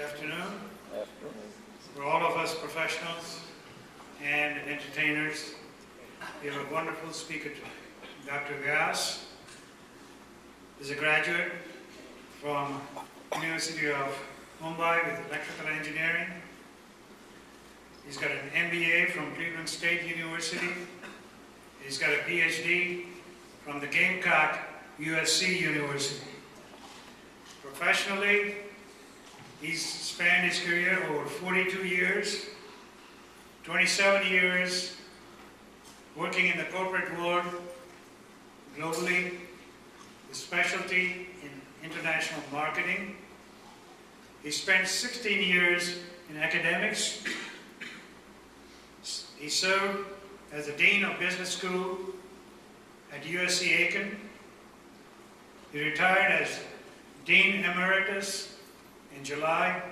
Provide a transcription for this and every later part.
Good afternoon. For all of us professionals and entertainers, we have a wonderful speaker today. Dr. Vyas is a graduate from University of Mumbai with electrical engineering. He's got an MBA from Cleveland State University. He's got a PhD from the Gamecock USC University. Professionally, he's spanned his career over 42 years, 27 years working in the corporate world globally, with specialty in international marketing. He spent 16 years in academics. He served as the Dean of Business School at USC Aiken. He retired as Dean Emeritus in July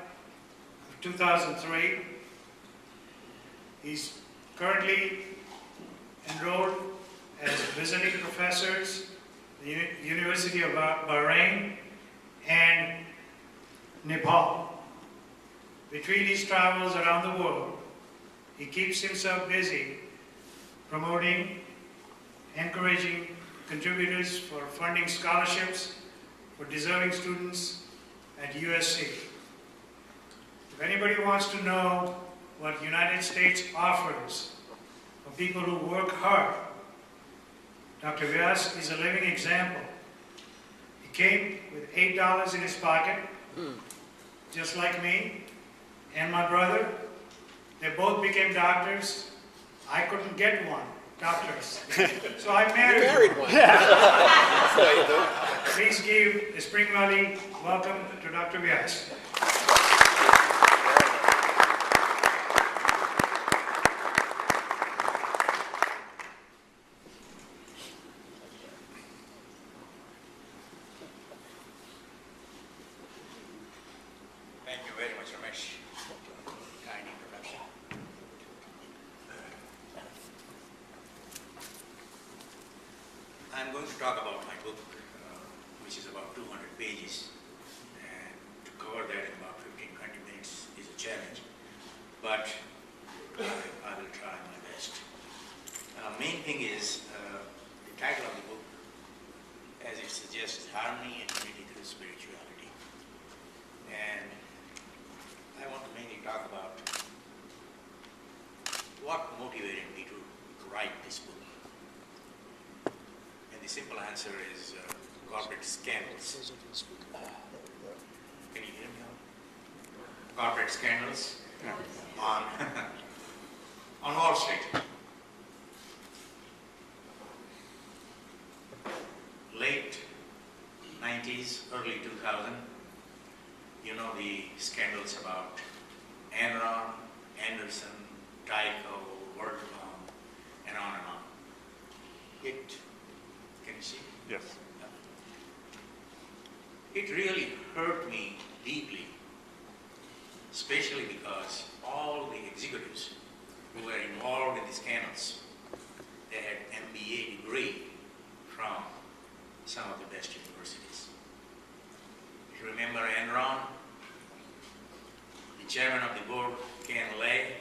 of 2003. He's currently enrolled as visiting professors at the University of Bahrain and Nepal. Between his travels around the world, he keeps himself busy promoting, encouraging contributors for funding scholarships for deserving students at USC. If anybody wants to know what the United States offers for people who work hard, Dr. Vyas is a living example. He came with $8 in his pocket, just like me and my brother. They both became doctors. I couldn't get one, doctors. So I married one. Please give a Spring Valley welcome to Dr. Vyas. Thank you very much, Ramesh. Kind introduction. I'm going to talk about my book, which is about 200 pages, and to cover that in about 15-20 minutes is a challenge, but I will try my best. Main thing is the title of the book, as it suggests, Harmony and Unity Through Spirituality. And I want to mainly talk about what motivated me to write this book. And the simple answer is corporate scandals. Can you hear me now? Corporate scandals on, on Wall Street. Late 90s, early 2000, you know the scandals about Enron, Anderson, Tyco, WorldCom, and on and on. Can you see? Yes. It really hurt me deeply, especially because all the executives who were involved in the scandals, they had MBA degree from some of the best universities. If you remember Enron, the chairman of the board, Ken Lay,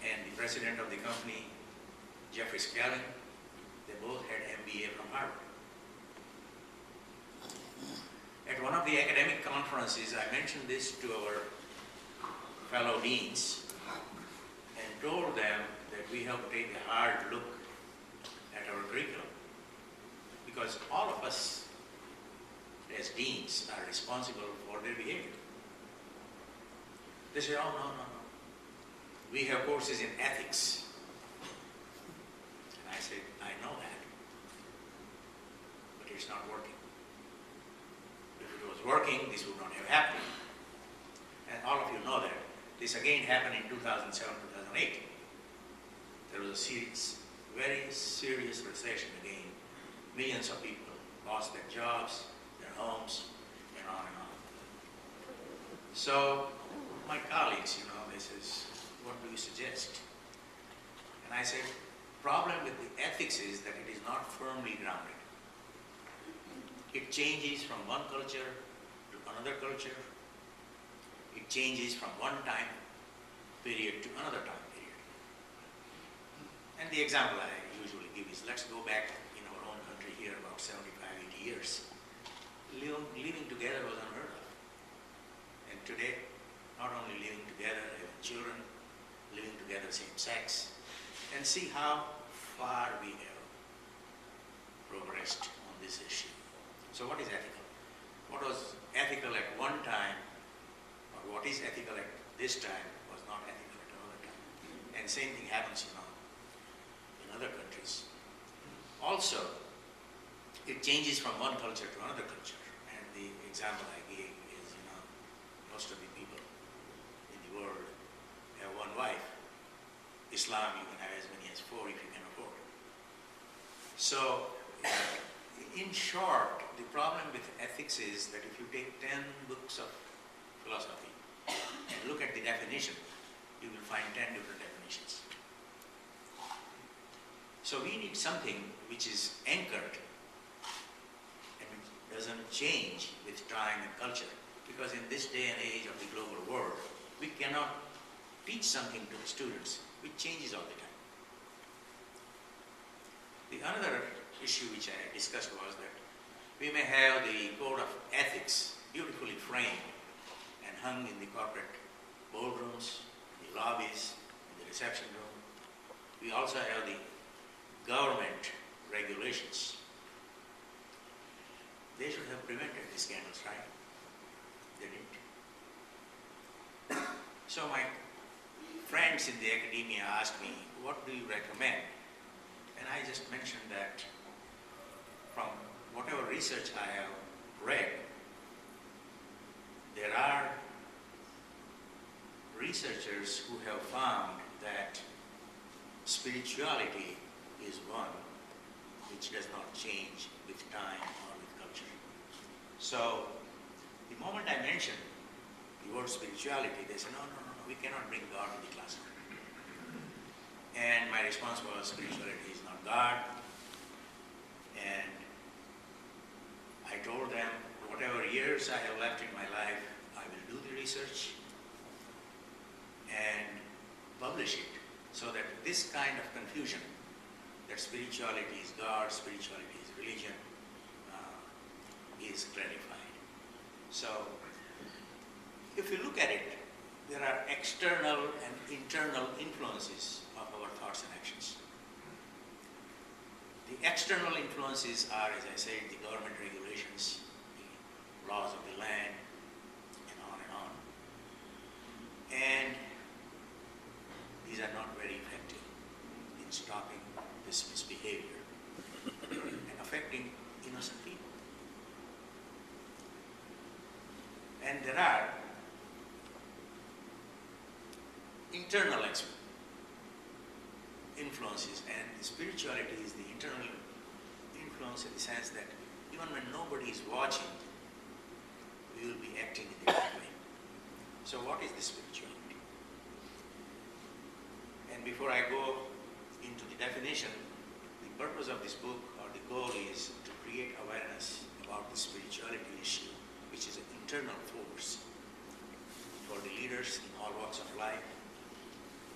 and the president of the company, Jeffrey Skellin, they both had MBA from Harvard. At one of the academic conferences, I mentioned this to our fellow deans and told them that we have to take a hard look at our curriculum, because all of us as deans are responsible for their behavior. They said, oh, no. We have courses in ethics. And I said, I know that, but it's not working. If it was working, this would not have happened. And all of you know that. This again happened in 2007, 2008. There was a very serious recession again. Millions of people lost their jobs, their homes, and on and on. So my colleagues, they says, what do you suggest? And I said, problem with the ethics is that it is not firmly grounded. It changes from one culture to another culture. It changes from one time period to another time period. And the example I usually give is, let's go back in our own country here about 75, 80 years. Living together was unheard of. And today, not only living together, having children, living together same sex, and see how far we have progressed on this issue. So what is ethical? What was ethical at one time, or what is ethical at this time, was not ethical at another time. And same thing happens, in other countries. Also, it changes from one culture to another culture. And the example I gave is, most of the people in the world have one wife. Islam, you can have as many as 4 if you can afford. So, in short, the problem with ethics is that if you take 10 books of philosophy and look at the definition, you will find 10 different definitions. So we need something which is anchored and which doesn't change with time and culture. Because in this day and age of the global world, we cannot teach something to the students which changes all the time. The another issue which I discussed was that we may have the code of ethics beautifully framed and hung in the corporate boardrooms, the lobbies, in the reception room. We also have the government regulations. They should have prevented the scandals, right? They didn't. So my friends in the academia asked me, what do you recommend? And I just mentioned that from whatever research I have read, there are researchers who have found that spirituality is one which does not change with time or with culture. So, the moment I mentioned the word spirituality, they said, no, we cannot bring God to the classroom. And my response was, spirituality is not God. And I told them, whatever years I have left in my life, I will do the research and publish it so that this kind of confusion, that spirituality is God, spirituality is religion, is clarified. So, if you look at it, there are external and internal influences of our thoughts and actions. The external influences are, as I said, the government regulations, the laws of the land, and on and on. And these are not very effective in stopping this misbehavior and affecting innocent people. And there are internal influences, and spirituality is the internal influence in the sense that even when nobody is watching, we will be acting in the right way. So what is the spirituality? And before I go into the definition, the purpose of this book, or the goal, is to create awareness about the spirituality issue, which is an internal force for the leaders in all walks of life,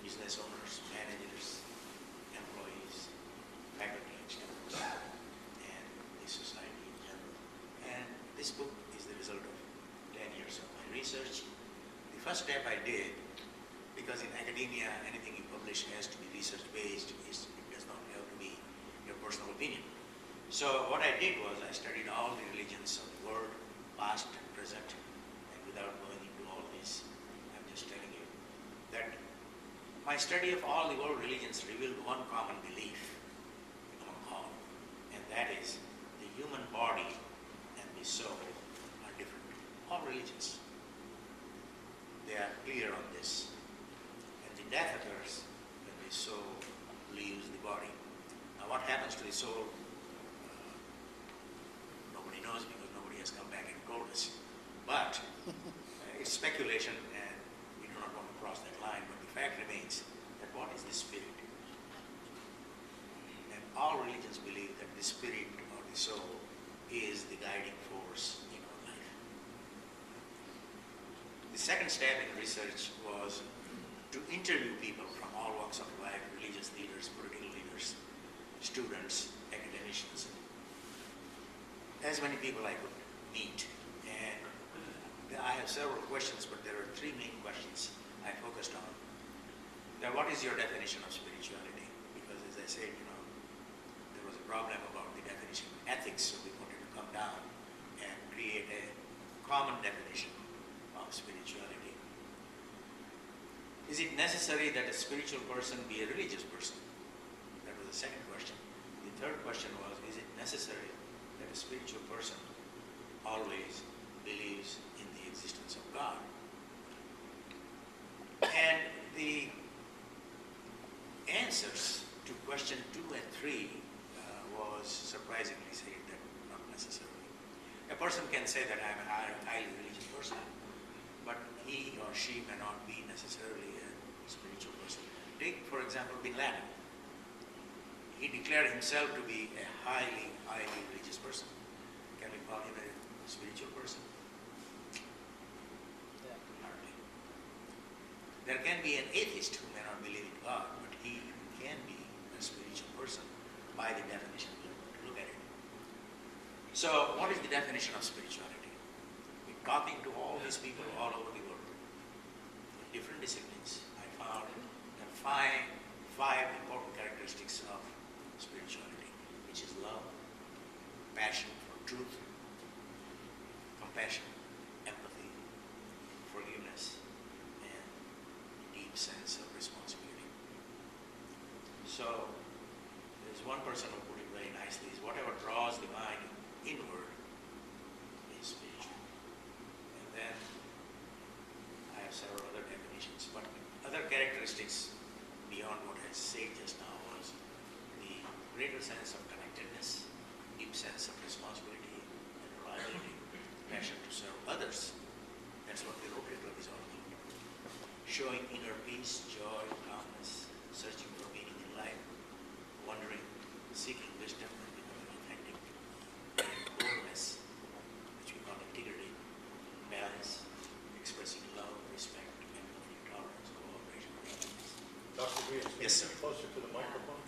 business owners, managers, employees, faculty and staff, and the society in general. And this book is the result of 10 years of my research. The first step I did, because in academia anything you publish has to be research-based, it does not have to be your personal opinion. So what I did was I studied all the religions of the world, past and present, and without going into all this, I'm just telling you that my study of all the world religions revealed one common belief among all, and that is the human body and the soul are different. All religions, they are clear on this. And the death occurs when the soul leaves the body. Now what happens to the soul? Nobody knows, because nobody has come back and told us. But it's speculation, and we do not want to cross that line, but the fact remains that what is the spirit? And all religions believe that the spirit or the soul is the guiding force in our life. The The second step in research was to interview people from all walks of life, religious leaders, political leaders, students, academicians, as many people I could meet. And I have several questions, but there are three main questions I focused on. Now, what is your definition of spirituality? Because as I said, there was a problem about the definition of ethics, so we wanted to come down and create a common definition of spirituality. Is it necessary that a spiritual person be a religious person? That was the second question. The third question was, is it necessary that a spiritual person always believes in the existence of God? And the answers to question 2 and 3 was surprisingly said that not necessarily. A person can say that I'm a highly religious person, but he or she may not be necessarily a spiritual person. Take, for example, Bin Laden. He declared himself to be a highly religious person. Can we call him a spiritual person? Hardly. There can be an atheist who may not believe in God, but he can be a spiritual person by the definition we want to look at it. So, what is the definition of spirituality? We're talking to all these people all over the world, in different disciplines. I found that five important characteristics of spirituality, which is love, passion for truth, compassion, empathy, forgiveness, and deep sense of responsibility. So, there's one person who put it very nicely, is whatever draws the mind inward is spiritual. And then I have several other definitions, but other characteristics beyond what I said just now was the greater sense of connectedness, deep sense of responsibility and reliability, passion to serve others. That's what the Rotary Club is all about. Showing inner peace, joy, calmness, searching for meaning in life, wondering, seeking wisdom, and becoming authentic, and wholeness, which we call integrity, balance, expressing love, respect, empathy, tolerance, cooperation, kindness. Dr. Vyas, can Yes, you sir. get closer to the microphone?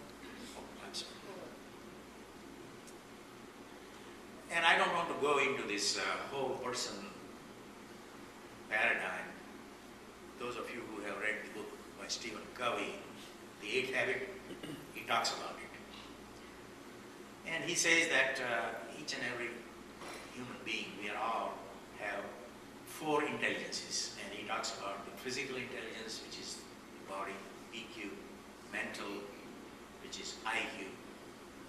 Oh, I'm sorry. And I don't want to go into this whole person paradigm. Those of you who have read the book by Stephen Covey, The Eighth Habit, he talks about it. And he says that each and every human being, we all have 4 intelligences. And he talks about the physical intelligence, which is the body, PQ, mental, which is IQ.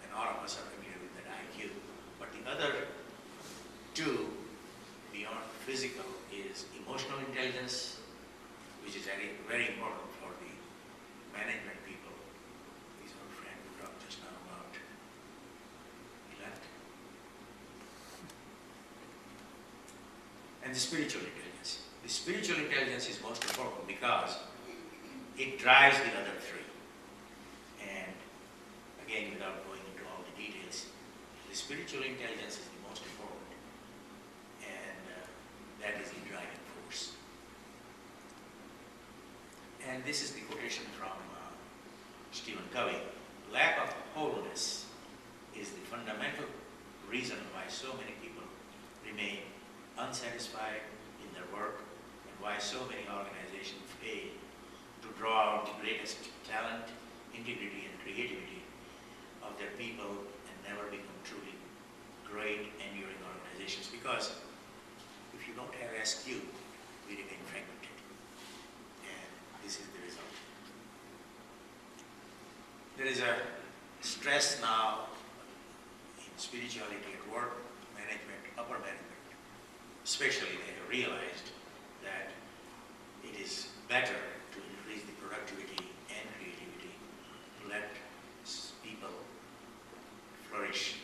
And all of us are familiar with that IQ. But the other 2, beyond physical, is emotional intelligence, which is very, very important for the management people. He's our friend who talked just now about, he left. And the spiritual intelligence. The spiritual intelligence is most important because it drives the other 3. And again, without going into all the details, the spiritual intelligence is the most important, and that is the driving force. And this is the quotation from Stephen Covey. Lack of wholeness is the fundamental reason why so many people remain unsatisfied in their work, and why so many organizations fail to draw out the greatest talent, integrity, and creativity of their people and never become truly great, enduring organizations. Because if you don't have SQ, we remain fragmented. And this is the result. There is a stress now in spirituality at work, management, upper management. Especially they have realized that it is better to increase the productivity and creativity, to let people flourish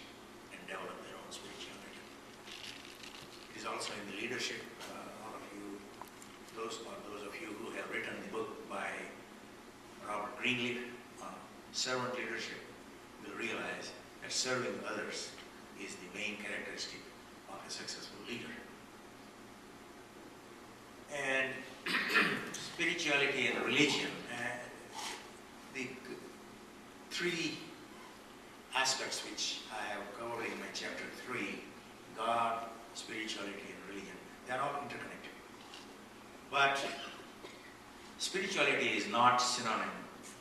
and develop their own spirituality. It is also in the leadership. All of you, those of you who have written the book by Robert Greenleaf on servant leadership will realize that serving others is the main characteristic of a successful leader. And spirituality and religion, the three aspects which I have covered in my chapter 3, God, spirituality and religion, they are all interconnected. But spirituality is not synonym,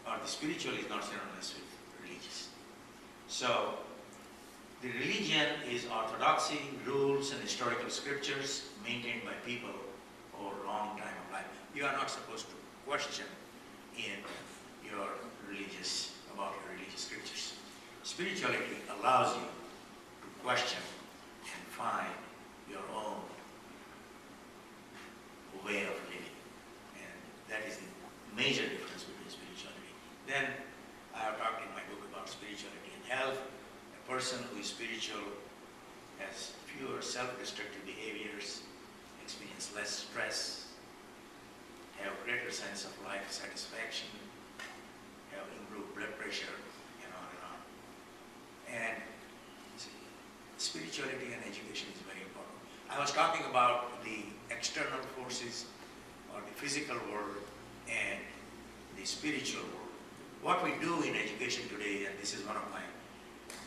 or the spiritual is not synonymous with religious. So, the religion is orthodoxy, rules and historical scriptures maintained by people over a long time of life. You are not supposed to question in your religious, about your religious scriptures. Spirituality allows you to question and find your own way of living. And that is the major difference between spirituality. Then I have talked in my book about spirituality and health. A person who is spiritual has fewer self-destructive behaviors, experience less stress, have greater sense of life satisfaction, have improved blood pressure, and on and on. And spirituality and education is very important. I was talking about the external forces or the physical world and the spiritual world. What we do in education today, and this is one of my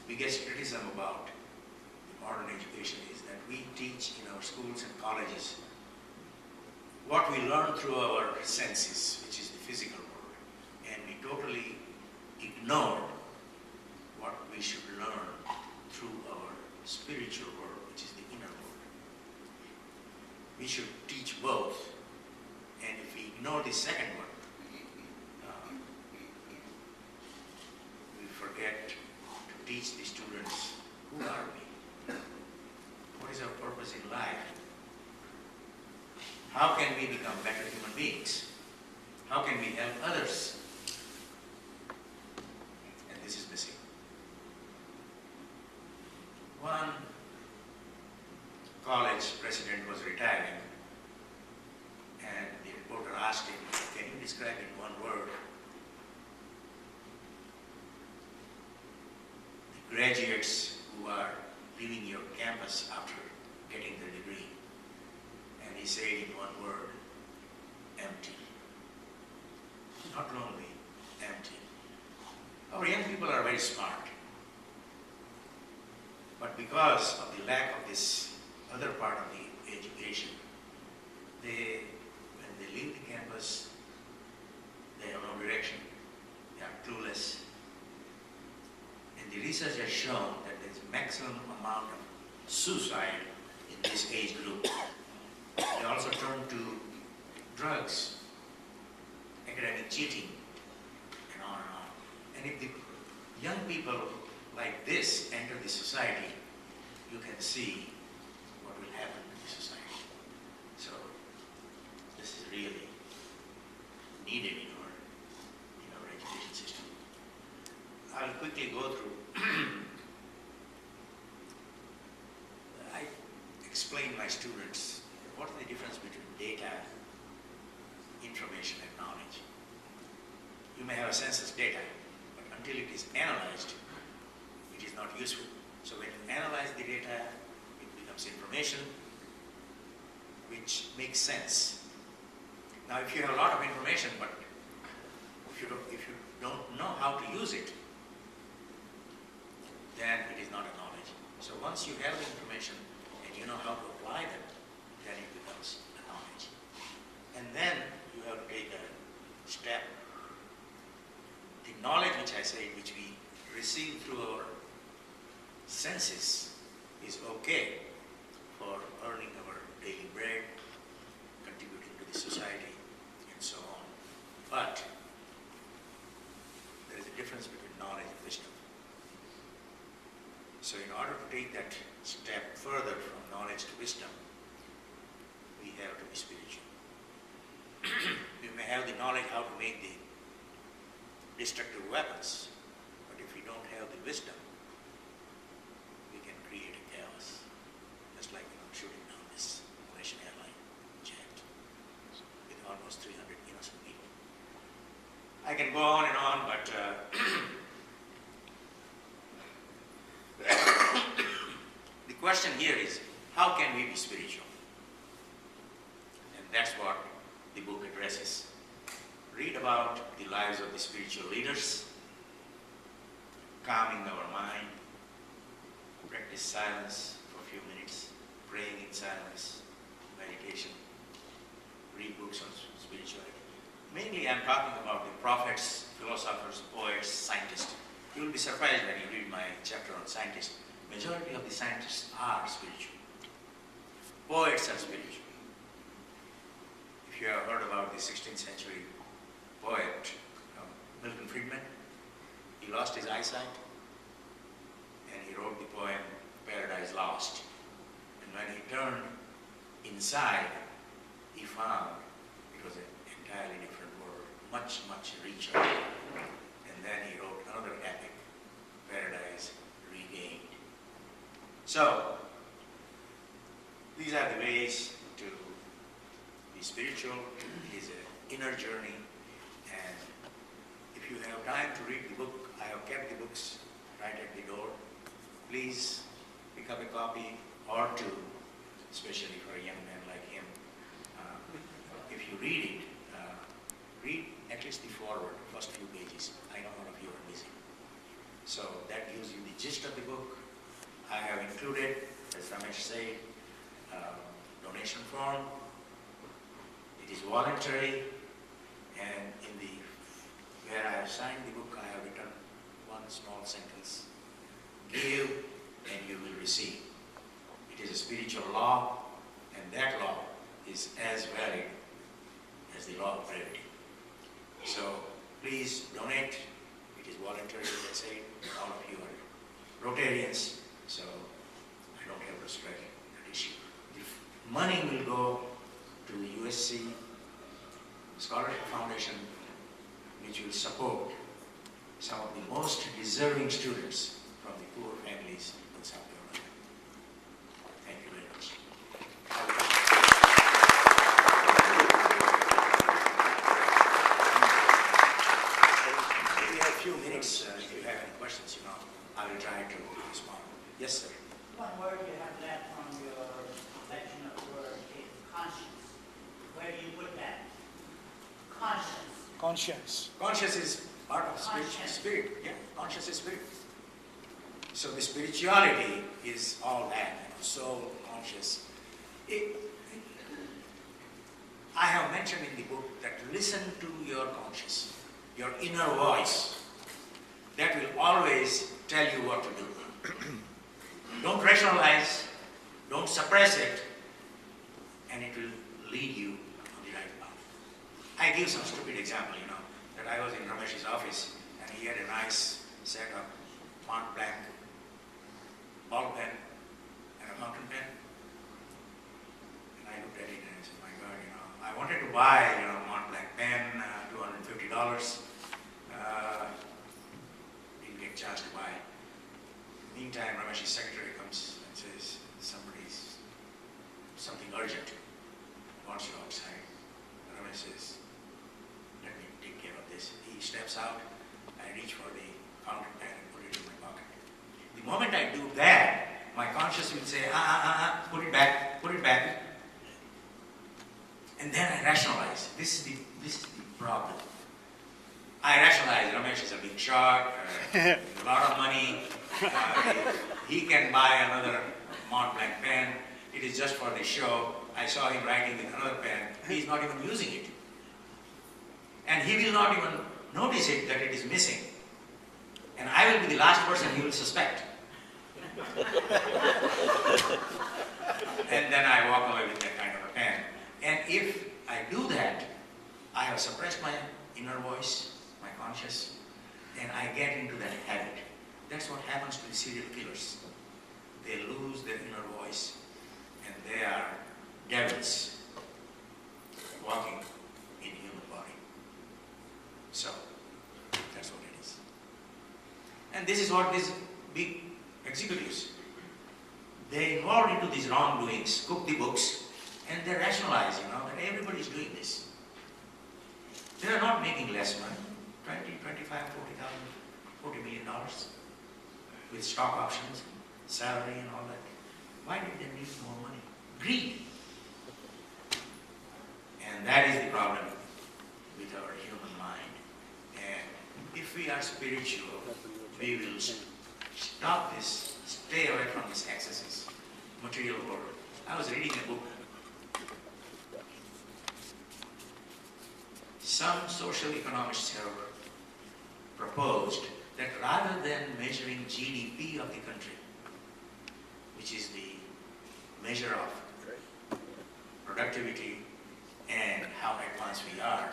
biggest criticism about the modern education, is that we teach in our schools and colleges what we learn through our senses, which is the physical world, and we totally ignore what we should learn through our spiritual world, which is the inner world. We should teach both, and if we ignore the second one, we forget to teach the students, who are we? What is our purpose in life? How can we become better human beings? How can we help others? And this is missing. One college president was retiring, and the reporter asked him, can you describe in one word the graduates who are leaving your campus after getting their degree? And he said in one word, empty. Not lonely, empty. Our young people are very smart. But because of the lack of this other part of the education, when they leave the campus, they have no direction, they are clueless. And the research has shown that there is a maximum amount of suicide in this age group. They also turn to drugs, academic cheating, and on and on. And if the young people like this enter the society, you can see what will happen to the society. So this is really needed in our education system. I'll quickly go through. I explain my students what is the difference between data, information, and knowledge. You may have a census data, but until it is analyzed, it is not useful. So when you analyze the data, it becomes information which makes sense. Now if you have a lot of information, but if you don't know how to use it, then it is not a knowledge. So once you have the information and you know how to apply them, then it becomes a knowledge. And then you have to take a step. The knowledge which I say, which we receive through our senses, is okay for earning our daily bread, contributing to the society, and so on. But there is a difference between knowledge and wisdom. So in order to take that step further from knowledge to wisdom, we have to be spiritual. We may have the knowledge how to make the destructive weapons, but if we don't have the wisdom, we can create a chaos, just like shooting down this Malaysian airline jet with almost 300 innocent people. I can go on and on, but the question here is, how can we be spiritual? And that's what the book addresses. about the lives of the spiritual leaders, calming our mind, practice silence for a few minutes, praying in silence, meditation, read books on spirituality. Mainly I'm talking about the prophets, philosophers, poets, scientists. You will be surprised when you read my chapter on scientists. Majority of the scientists are spiritual. Poets are spiritual. If you have heard about the 16th century poet, Milton Friedman, he lost his eyesight and he wrote the poem Paradise Lost. And when he turned inside, he found it was an entirely different world, much, much richer. And then he wrote another epic, Paradise Regained. So, these are the ways to be spiritual. It is an inner journey. And if you have time to read the book, I have kept the books right at the door. Please pick up a copy or two, especially for a young man like him. If you read it, read at least the forward, first few pages. I know all of you are busy. So that gives you the gist of the book. I have included, as Ramesh said, donation form. It is voluntary, and in the where I have signed the book, I have written one small sentence: give and you will receive. It is a spiritual law, and that law is as valid as the law of gravity. So please donate. It is voluntary, as I say. All of you are Rotarians, so I don't have to stress that issue. The money will go to the USC Scholarship Foundation, which will support some of the most deserving students from the poor families in South Carolina. Thank you very much. We have a few minutes. If you have any questions, I will try to respond. Yes, sir. One word you have left from your selection of words is conscience. Where do you put that? Conscience. Conscience. Conscious is part of spirit. Yeah, conscious is spirit. So the spirituality is all that, soul, conscious. I have mentioned in the book that listen to your conscious, your inner voice. That will always tell you what to do. Don't rationalize, don't suppress it, and it will lead you on the right path. I give some stupid example, that I was in Ramesh's office and he had a nice set of Mont Blanc ball pen and a fountain pen. And I looked at it and I said, my God, I wanted to buy, Mont Blanc pen, $250. Didn't get a chance to buy. Meantime, Ramesh's secretary comes and says, something urgent, wants you outside. Ramesh says, let me take care of this. He steps out, I reach for the fountain pen and put it in my pocket. The moment I do that, my conscience will say, put it back. And then I rationalize. This is the problem. I rationalize, Ramesh is a big shot, a lot of money, he can buy another Mont Blanc pen, it is just for the show. I saw him writing with another pen, he is not even using it. And he will not even notice it that it is missing. And I will be the last person he will suspect. And then I walk away with that kind of a pen. And if I do that, I have suppressed my inner voice, my conscious, and I get into that habit. That's what happens to the serial killers. They lose their inner voice, and they are devils walking in human body. So, that's what it is. And this is what these big executives, they involved into these wrongdoings, cook the books, and they rationalize, that everybody is doing this. They are not making less money, 20, 25, 40 million dollars with stock options, salary and all that. Why did they need more money? Greed. And that is the problem with our human mind. we are spiritual, we will stop this, stay away from these excesses, material world. I was reading a book. Some social economists have proposed that rather than measuring GDP of the country, which is the measure of productivity and how advanced we are,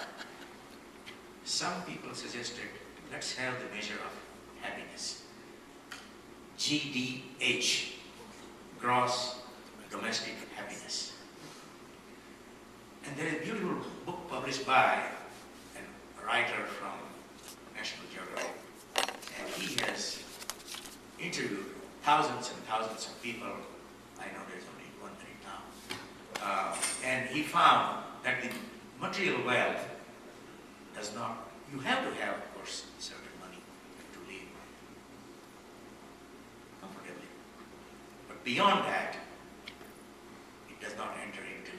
some people suggested let's have the measure of happiness. GDH, gross domestic happiness. And there is a beautiful book published by a writer from National Geographic, and he has interviewed thousands and thousands of people. I know there's only 1 now. And he found that the material wealth does not, you have to have, of course, certain money to live comfortably. But beyond that, it does not enter into